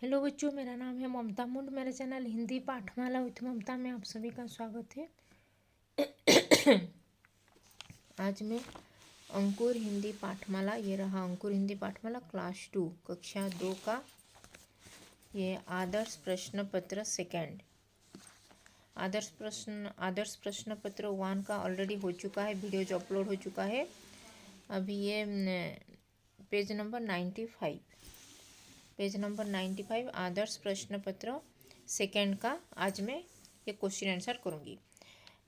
Hello बच्चों, मेरा नाम है ममता मुंड। मेरे चैनल हिंदी पाठमाला विथ ममता में आप सभी का स्वागत है। आज मैं अंकुर हिंदी पाठमाला, ये रहा अंकुर हिंदी पाठमाला क्लास 2 कक्षा 2 का ये आदर्श प्रश्न पत्र सेकेंड। आदर्श प्रश्न पत्र 1 का ऑलरेडी हो चुका है, वीडियो जो अपलोड हो चुका है। अभी ये पेज नंबर 95 आदर्श प्रश्न पत्र सेकेंड का आज मैं ये क्वेश्चन आंसर करूँगी।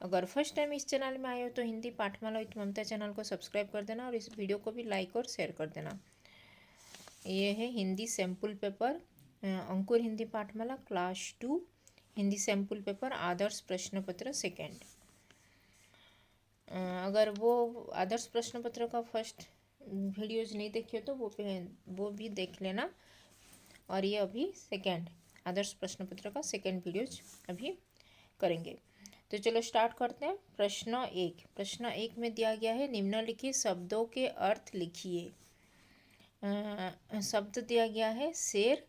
अगर फर्स्ट टाइम इस चैनल में आए हो तो हिंदी पाठमाला विथ ममता चैनल को सब्सक्राइब कर देना और इस वीडियो को भी लाइक और शेयर कर देना। ये है Hindi sample paper Ankur Hindi Pathmala class 2 Hindi sample paper आदर्श प्रश्न पत्र सेकेंड। अगर वो आदर्श प्रश्न पत्र का फर्स्ट वीडियोज नहीं देखे तो वो भी देख लेना। और ये अभी सेकेंड आदर्श प्रश्न पत्र का सेकेंड वीडियोज अभी करेंगे। तो चलो स्टार्ट करते हैं। प्रश्न एक में दिया गया है निम्नलिखित शब्दों के अर्थ लिखिए। शब्द दिया गया है शेर,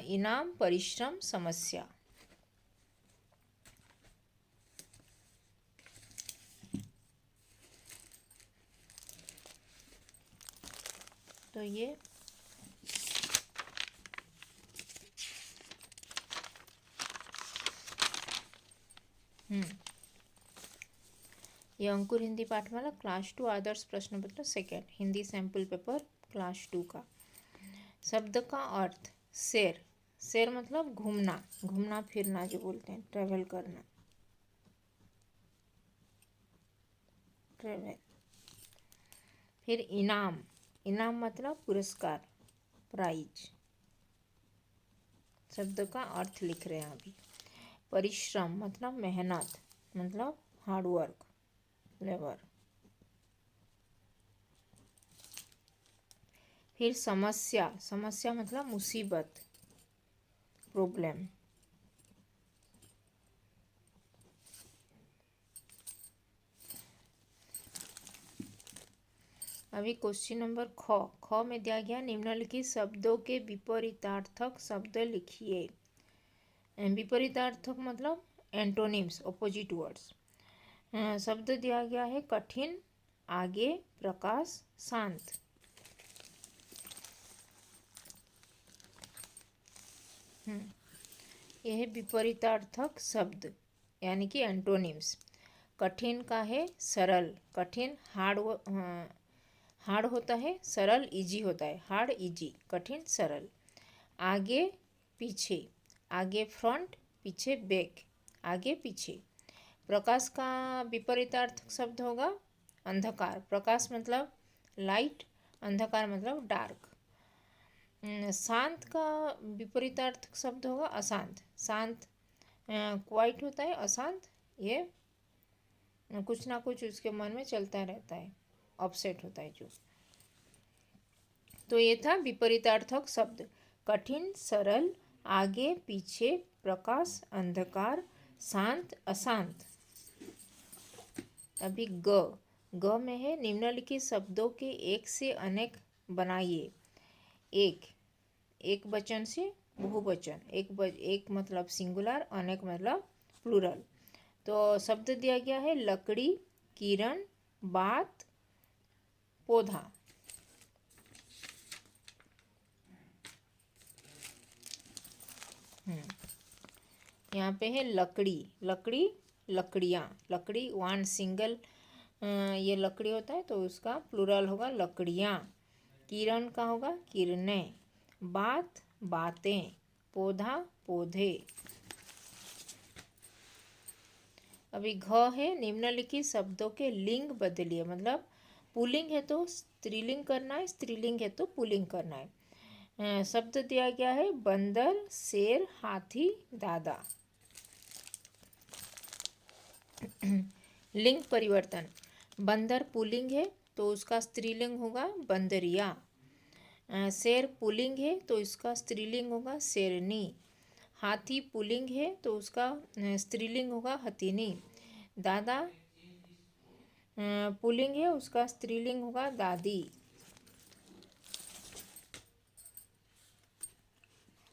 इनाम, परिश्रम, समस्या। तो ये अंकुर हिंदी पाठमाला क्लास 2 आदर्श प्रश्न पत्र second Hindi sample paper class 2 का। शब्द का अर्थ शेर मतलब घूमना फिरना, जो बोलते हैं ट्रैवल करना, ट्रैवल। फिर इनाम मतलब पुरस्कार, प्राइज। शब्द का अर्थ लिख रहे हैं अभी। परिश्रम मतलब मेहनत, मतलब हार्डवर्क, लेबर। फिर समस्या मतलब मुसीबत, प्रॉब्लम। अभी क्वेश्चन नंबर ख में दिया गया निम्नलिखित शब्दों के विपरीतार्थक शब्द लिखिए। विपरीतार्थक मतलब एंटोनिम्स, ऑपोजिट वर्ड्स। शब्द दिया गया है कठिन, आगे, प्रकाश, शांत। यह है विपरीतार्थक शब्द यानी कि एंटोनिम्स। कठिन का है सरल, कठिन हार्ड होता है, सरल इजी होता है, हार्ड इजी, कठिन सरल। आगे पीछे, आगे फ्रंट, पीछे बैक, आगे पीछे। प्रकाश का विपरीतार्थक शब्द होगा अंधकार। प्रकाश मतलब लाइट, अंधकार मतलब डार्क। शांत का विपरीतार्थक शब्द होगा अशांत। शांत क्वाइट होता है, अशांत ये कुछ ना कुछ उसके मन में चलता रहता है, अपसेट होता है जो। तो ये था विपरीतार्थक शब्द कठिन, सरल, आगे पीछे, प्रकाश, अंधकार, शांत, अशांत। अभी ग में है निम्नलिखित शब्दों के एक से अनेक बनाइए। एक वचन से बहुवचन, एक मतलब सिंगुलर, अनेक मतलब प्लूरल। तो शब्द दिया गया है लकड़ी, किरण, बात, पौधा। यहाँ पे है लकड़ी, लकड़ियाँ, लकड़ी वन सिंगल ये लकड़ी होता है तो उसका प्लूरल होगा लकड़ियाँ। किरण का होगा किरणें, बात बातें, पौधा पौधे। अभी घ है निम्नलिखित शब्दों के लिंग बदलिए, मतलब पुल्लिंग है तो स्त्रीलिंग करना है, स्त्रीलिंग है तो पुल्लिंग करना है। शब्द दिया गया है बंदर, शेर, हाथी, दादा। लिंग परिवर्तन, बंदर पुल्लिंग है तो उसका स्त्रीलिंग होगा बंदरिया। शेर पुल्लिंग है तो इसका स्त्रीलिंग होगा शेरनी। हाथी पुल्लिंग है तो उसका स्त्रीलिंग होगा हथिनी। दादा पुल्लिंग है, उसका स्त्रीलिंग होगा दादी।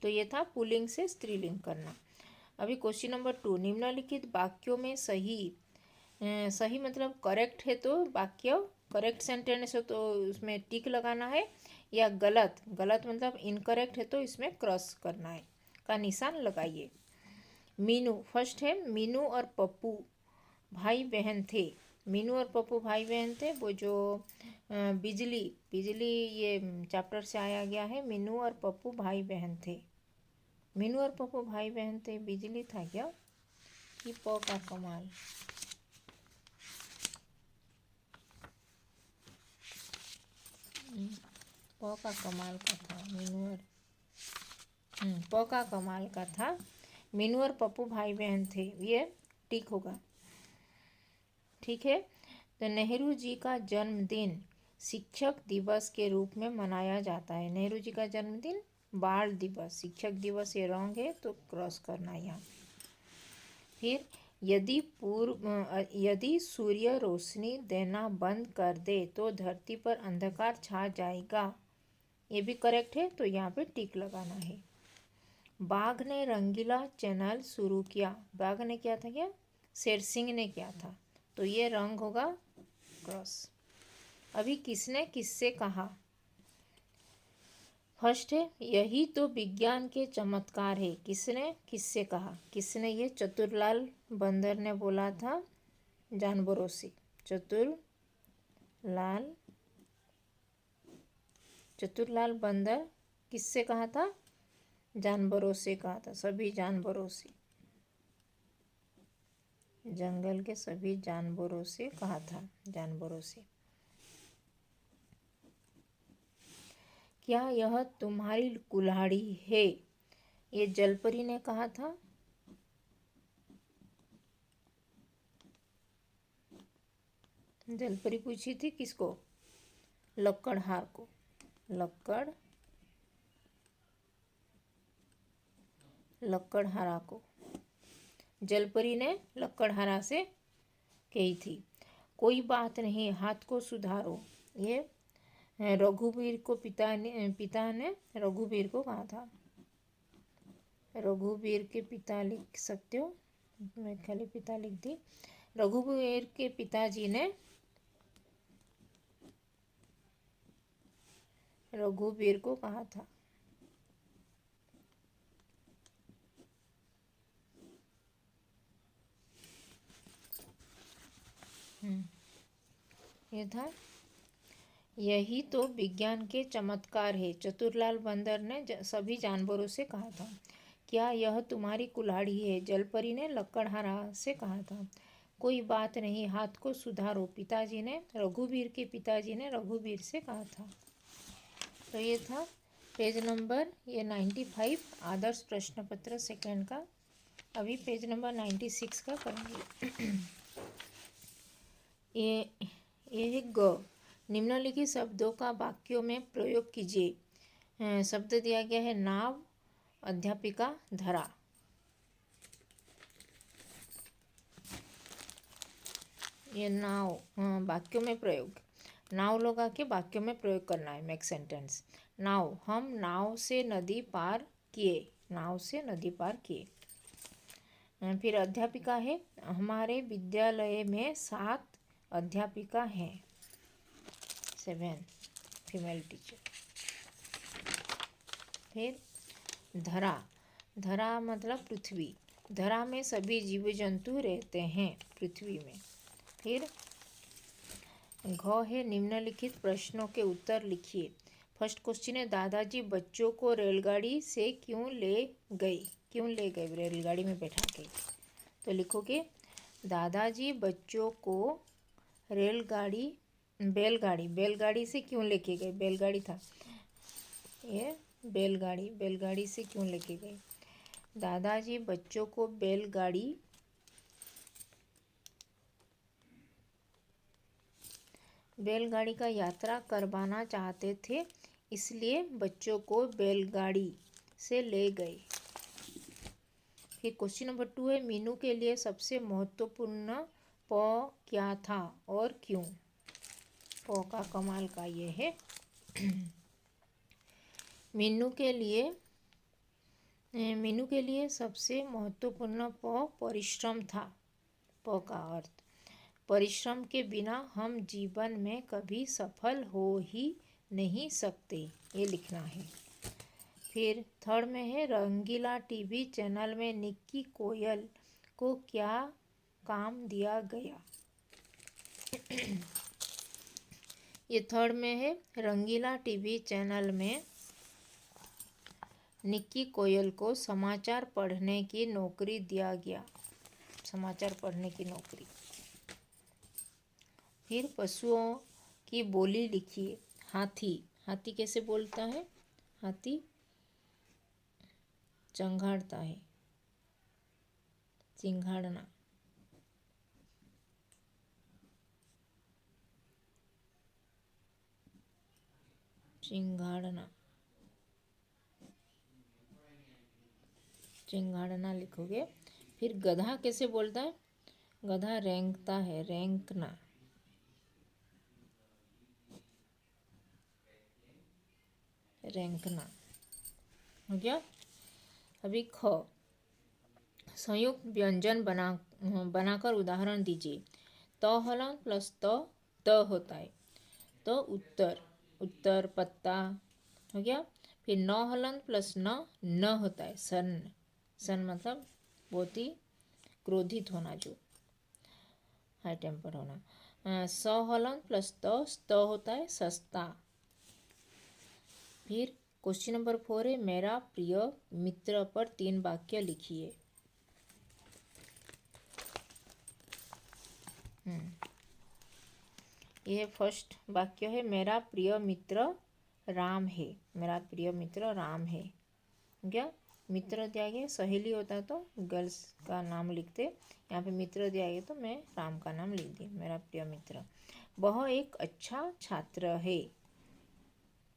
तो ये था पुल्लिंग से स्त्रीलिंग करना। अभी क्वेश्चन नंबर 2, निम्नलिखित वाक्यों में सही मतलब करेक्ट है तो वाक्य करेक्ट सेंटेंस है तो उसमें टिक लगाना है, या गलत मतलब इनकरेक्ट है तो इसमें क्रॉस करना है, का निशान लगाइए। मीनू, फर्स्ट है मीनू और पप्पू भाई बहन थे। मीनू और पप्पू भाई बहन थे। वो जो बिजली ये चैप्टर से आया गया है। मीनू और पप्पू भाई बहन थे। मीनू और पप्पू भाई बहन थे, बिजली था क्या? कि प का कमाल। प का कमाल का था मीनू और प का कमाल का था। मीनू और पप्पू भाई बहन थे, ये ठीक होगा। ठीक है। तो नेहरू जी का जन्मदिन शिक्षक दिवस के रूप में मनाया जाता है। नेहरू जी का जन्मदिन बाल दिवस, शिक्षक दिवस ये रॉन्ग है तो क्रॉस करना यहाँ। फिर यदि सूर्य रोशनी देना बंद कर दे तो धरती पर अंधकार छा जाएगा, ये भी करेक्ट है तो यहाँ पे टिक लगाना है। बाघ ने रंगीला चैनल शुरू किया। बाघ ने किया था क्या? शेर सिंह ने किया था, तो ये रंग होगा क्रॉस। अभी किसने किससे कहा? फर्स्ट है यही तो विज्ञान के चमत्कार है। किसने किससे कहा? किसने? ये चतुरलाल बंदर ने बोला था जानवरों से। चतुरलाल बंदर किससे कहा था? जानवरों से कहा था, सभी जानवरों से, जंगल के सभी जानवरों से कहा था, जानवरों से। क्या यह तुम्हारी कुल्हाड़ी है? ये जलपरी ने कहा था। जलपरी पूछी थी किसको? लक्कड़हार को। लक्कड़हारा को जलपरी ने लक्कड़हारा से कही थी। कोई बात नहीं, हाथ को सुधारो, ये रघुवीर को पिता ने रघुवीर को कहा था। रघुवीर के पिता लिख सकते हो, मैं खाली पिता लिख दी। रघुवीर के पिताजी ने रघुवीर को कहा था। ये था यही तो विज्ञान के चमत्कार है। चतुरलाल बंदर ने सभी जानवरों से कहा था। क्या यह तुम्हारी कुल्हाड़ी है? जलपरी ने लक्कड़हारा से कहा था। कोई बात नहीं, हाथ को सुधारो, पिताजी ने रघुवीर के पिताजी ने रघुवीर से कहा था। तो ये था पेज नंबर 95 आदर्श प्रश्न पत्र सेकंड का। अभी पेज नंबर 96 का करेंगे। ये ग निम्नलिखित शब्दों का वाक्यों में प्रयोग कीजिए। शब्द दिया गया है नाव, अध्यापिका, धरा। ये नाव वाक्यों में प्रयोग, नाव लगा के वाक्यों में प्रयोग करना है। Make sentence. नाव, हम नाव से नदी पार किए। नाव से नदी पार किए। फिर अध्यापिका है, हमारे विद्यालय में 7 अध्यापिका हैं। 7 फीमेल टीचर। फिर धरा, धरा मतलब पृथ्वी। धरा में सभी जीव जंतु रहते हैं, पृथ्वी में। फिर घ है, निम्नलिखित प्रश्नों के उत्तर लिखिए। फर्स्ट क्वेश्चन है, दादाजी बच्चों को रेलगाड़ी से क्यों ले गए? क्यों ले गए रेलगाड़ी में बैठा के? तो लिखोगे दादाजी बच्चों को बैलगाड़ी से क्यों लेके गए? बैलगाड़ी था ये, बैलगाड़ी से क्यों लेके गए? दादाजी बच्चों को बैलगाड़ी का यात्रा करवाना चाहते थे, इसलिए बच्चों को बैलगाड़ी से ले गए। फिर क्वेश्चन नंबर 2 है, मीनू के लिए सबसे महत्वपूर्ण प क्या था और क्यों? प का कमाल का ये है। मीनू के लिए मीनू के लिए सबसे महत्वपूर्ण परिश्रम था। प का अर्थ परिश्रम के बिना हम जीवन में कभी सफल हो ही नहीं सकते, ये लिखना है। फिर थर्ड में है रंगीला टीवी चैनल में निक्की कोयल को क्या काम दिया गया। ये थर्ड में है रंगीला टीवी चैनल में निक्की कोयल को समाचार पढ़ने की नौकरी दिया गया। समाचार पढ़ने की नौकरी। फिर पशुओं की बोली लिखिए। हाथी, हाथी कैसे बोलता है? हाथी चंघाड़ता है, चिंघाड़ना। चिंघाड़ना, चिंघाड़ना लिखोगे। फिर गधा कैसे बोलता है? गधा रेंगता है, रेंकना। रेंकना हो गया। अभी ख, संयुक्त व्यंजन बनाकर उदाहरण दीजिए। त हलन प्लस त होता है तो उत्तर, उत्तर पत्ता हो गया। फिर न हलन प्लस न होता है सन, सन मतलब बहुत ही क्रोधित होना, जो हाई टेम्पर होना। स हलन प्लस त होता है सस्ता। फिर क्वेश्चन नंबर 4 है मेरा प्रिय मित्र पर 3 वाक्य लिखिए। यह फर्स्ट वाक्य है मेरा प्रिय मित्र राम है। मेरा प्रिय मित्र राम है। क्या मित्र दिया गया, सहेली होता तो गर्ल्स का नाम लिखते, यहाँ पे मित्र दिया गया तो मैं राम का नाम लिख दी, मेरा प्रिय मित्र। वह एक अच्छा छात्र है,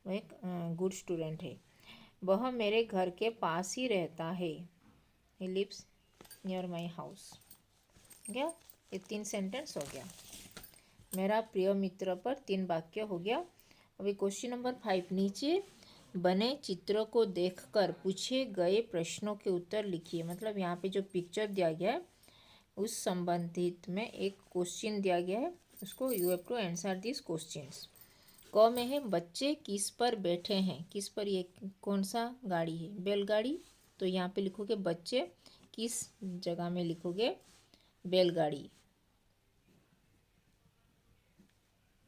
वह एक गुड स्टूडेंट है। वह मेरे घर के पास ही रहता है, he lives near my house. क्या ये 3 सेंटेंस हो गया। मेरा प्रिय मित्र पर 3 वाक्य हो गया। अभी क्वेश्चन नंबर 5, नीचे बने चित्रों को देखकर पूछे गए प्रश्नों के उत्तर लिखिए। मतलब यहाँ पे जो पिक्चर दिया गया है उस संबंधित में एक क्वेश्चन दिया गया है, उसको you have to answer this questions. क में है बच्चे किस पर बैठे हैं। किस पर, ये कौन सा गाड़ी है? बैलगाड़ी। तो यहाँ पे लिखोगे बच्चे, किस जगह में लिखोगे बैलगाड़ी।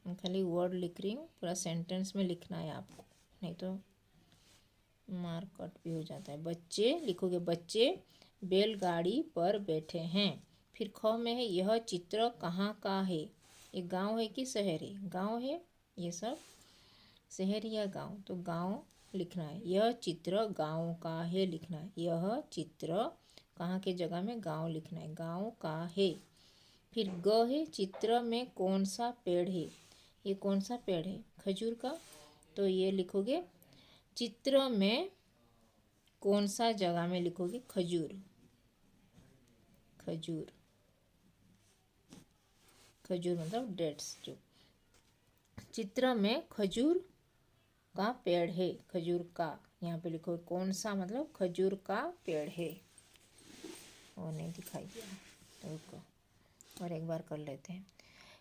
मैं खाली वर्ड लिख रही हूँ, पूरा सेंटेंस में लिखना है आपको, नहीं तो मार्क कट भी हो जाता है। बच्चे लिखोगे बच्चे बैलगाड़ी पर बैठे हैं। फिर ख में है यह चित्र कहाँ का है। ये गांव है कि शहर है? गांव है। ये सब शहर या गांव, तो गांव लिखना है। यह चित्र गांव का है लिखना है। यह चित्र कहाँ के जगह में गांव लिखना है, गांव का है। फिर ग है चित्र में कौन सा पेड़ है। ये कौन सा पेड़ है? खजूर का। तो ये लिखोगे चित्र में कौन सा जगह में लिखोगे खजूर, खजूर। खजूर मतलब डेट्स, जो चित्र में खजूर का पेड़ है, खजूर का। यहाँ पे लिखो कौन सा, मतलब खजूर का पेड़ है। वो नहीं दिखाई दिया, तो रुको और एक बार कर लेते हैं।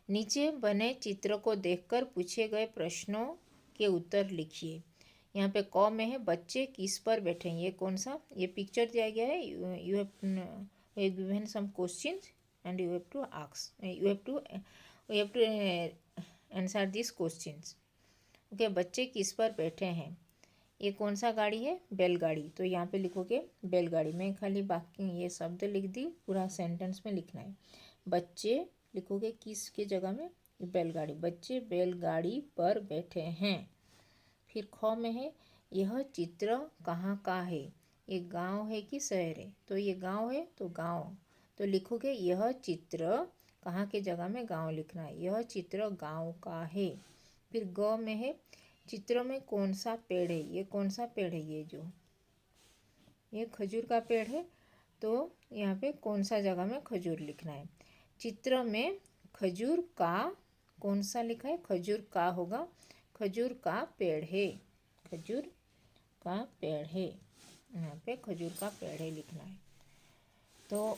नीचे बने चित्र को देखकर पूछे गए प्रश्नों के उत्तर लिखिए। यहाँ पे क में है बच्चे किस पर बैठे हैं। ये कौन सा, ये पिक्चर दिया गया है। You have given some questions and you have to ask, you have to answer this questions. Okay, बच्चे किस पर बैठे हैं। ये कौन सा गाड़ी है? बैलगाड़ी। तो यहाँ पे लिखोगे बैलगाड़ी। मैं खाली बाकी ये शब्द लिख दी, पूरा सेंटेंस में लिखना है। बच्चे लिखोगे किस के जगह में? बैलगाड़ी। बच्चे बैलगाड़ी पर बैठे हैं। फिर ख में है यह चित्र कहाँ का है। ये गांव है कि शहर है? तो ये गांव है, तो गांव। तो लिखोगे यह चित्र कहाँ के जगह में गांव लिखना है। यह चित्र गांव का है। फिर ग में है चित्र में कौन सा पेड़ है। ये कौन सा पेड़ है? ये जो ये खजूर का पेड़ है, तो यहाँ पे कौन सा जगह में खजूर लिखना है। चित्र में खजूर का कौन सा लिखा है? खजूर का होगा, खजूर का पेड़ है, खजूर का पेड़ है। यहाँ पे खजूर का पेड़ है लिखना है। तो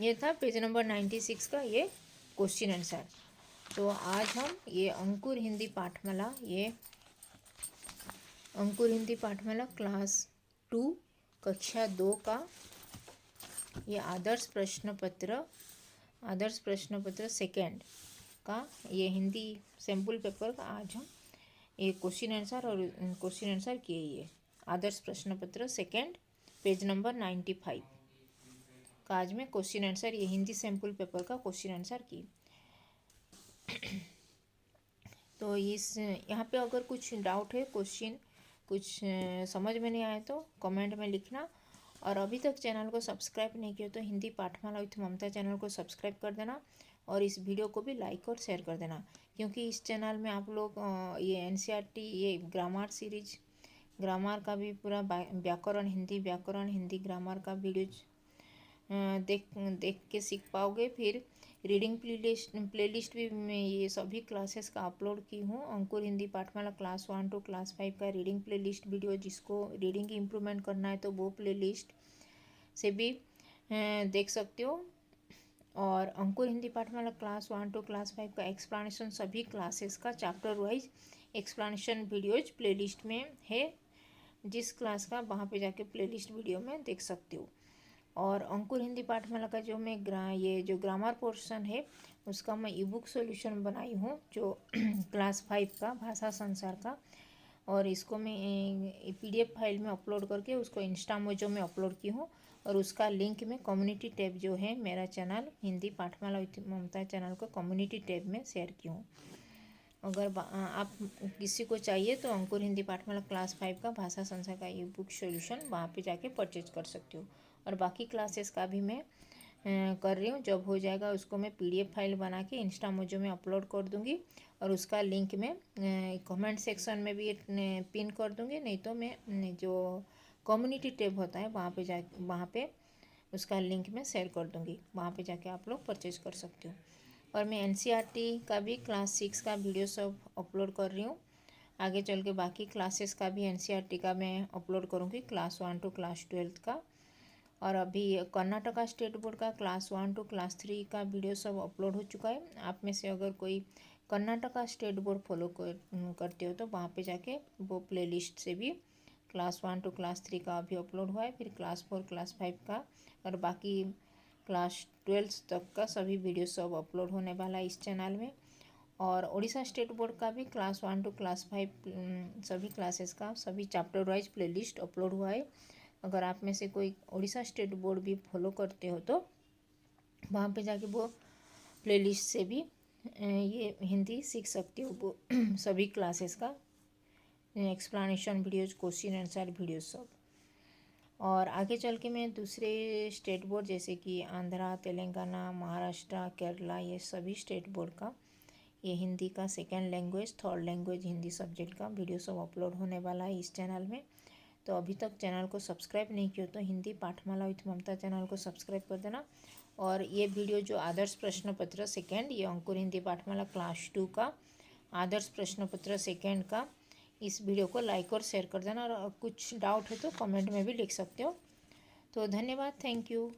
ये था पेज नंबर 96 का ये क्वेश्चन आंसर। तो आज हम ये अंकुर हिंदी पाठमाला, ये अंकुर हिंदी पाठमाला क्लास 2 कक्षा 2 का ये आदर्श प्रश्न पत्र सेकेंड का ये हिंदी सैम्पल पेपर का आज हम ये क्वेश्चन आंसर किए। ये आदर्श प्रश्न पत्र सेकेंड पेज नंबर 95 का आज मैं क्वेश्चन आंसर ये हिंदी सैम्पल पेपर का क्वेश्चन आंसर की। तो इस यहाँ पे अगर कुछ डाउट है, क्वेश्चन कुछ समझ में नहीं आए तो कमेंट में लिखना। और अभी तक चैनल को सब्सक्राइब नहीं किया तो हिंदी पाठमाला विथ ममता चैनल को सब्सक्राइब कर देना और इस वीडियो को भी लाइक और शेयर कर देना, क्योंकि इस चैनल में आप लोग ये एनसीईआरटी ये ग्रामर सीरीज, ग्रामर का भी पूरा व्याकरण हिंदी ग्रामर का वीडियोज देख के सीख पाओगे। फिर रीडिंग प्लेलिस्ट भी मैं ये सभी क्लासेस का अपलोड की हूँ। अंकुर Hindi Pathmala class 1 to class 5 का रीडिंग प्लेलिस्ट वीडियो, जिसको रीडिंग इम्प्रूवमेंट करना है तो वो प्लेलिस्ट से भी देख सकते हो। और अंकुर Hindi Pathmala class 1 to class 5 का एक्सप्लेनेशन सभी क्लासेस का chapter wise explanation videos playlist में है। जिस क्लास का वहाँ पे जाके प्लेलिस्ट वीडियो में देख सकते हो। और अंकुर हिंदी पाठमाला का जो मैं ये जो ग्रामर पोर्शन है उसका मैं ई बुक सोल्यूशन बनाई हूँ, जो क्लास 5 का भाषा संसार का। और इसको मैं PDF फाइल में अपलोड करके उसको इंस्टामोजो में अपलोड की हूँ। और उसका लिंक में कम्युनिटी टैब जो है मेरा channel Hindi Pathmala with Mamta channel को कम्युनिटी टैब में शेयर की हूँ। अगर आप किसी को चाहिए तो अंकुर हिंदी पाठमाला क्लास 5 का भाषा संसार का ई बुक सोल्यूशन वहाँ पे जाके परचेज कर सकते हो। और बाकी क्लासेस का भी मैं कर रही हूँ। जब हो जाएगा उसको मैं PDF फाइल बना के इंस्टामोजो में अपलोड कर दूँगी और उसका लिंक मैं कमेंट सेक्शन में भी पिन कर दूँगी, नहीं तो मैं जो कम्युनिटी टैब होता है वहाँ पे उसका लिंक मैं शेयर कर दूँगी, वहाँ पे जाके आप लोग परचेज कर सकते हो। और मैं NCERT का भी क्लास 6 का वीडियो सब अपलोड कर रही हूँ। आगे चल के बाकी क्लासेस का भी NCERT का मैं अपलोड करूँगी, क्लास 1 to क्लास 12 का। और अभी कर्नाटका स्टेट बोर्ड का क्लास 1 to क्लास 3 का वीडियो सब अपलोड हो चुका है। आप में से अगर कोई कर्नाटका स्टेट बोर्ड फॉलो करते हो तो वहाँ पे जाके वो प्लेलिस्ट से भी क्लास 1 to क्लास 3 का अभी अपलोड हुआ है। फिर क्लास 4 क्लास 5 का और बाकी क्लास 12 तक का सभी वीडियो सब अपलोड होने वाला है इस चैनल में। और उड़ीसा स्टेट बोर्ड का भी क्लास 1 to क्लास 5 सभी क्लासेस का सभी चैप्टर वाइज प्लेलिस्ट अपलोड हुआ है। अगर आप में से कोई उड़ीसा स्टेट बोर्ड भी फॉलो करते हो तो वहाँ पे जाके वो प्लेलिस्ट से भी ये हिंदी सीख सकते हो, वो सभी क्लासेस का explanation videos, question answer videos सब। और आगे चल के मैं दूसरे स्टेट बोर्ड जैसे कि आंध्रा, तेलंगाना, महाराष्ट्र, केरला, ये सभी स्टेट बोर्ड का ये हिंदी का second language, third language Hindi subject का वीडियो सब अपलोड होने वाला है इस चैनल में। तो अभी तक चैनल को सब्सक्राइब नहीं किया तो हिंदी पाठमाला विथ ममता चैनल को सब्सक्राइब कर देना। और ये वीडियो जो आदर्श प्रश्न पत्र सेकेंड, ये अंकुर हिंदी पाठमाला क्लास 2 का आदर्श प्रश्न पत्र सेकेंड का, इस वीडियो को लाइक और शेयर कर देना। और कुछ डाउट है तो कमेंट में भी लिख सकते हो। तो धन्यवाद, थैंक यू।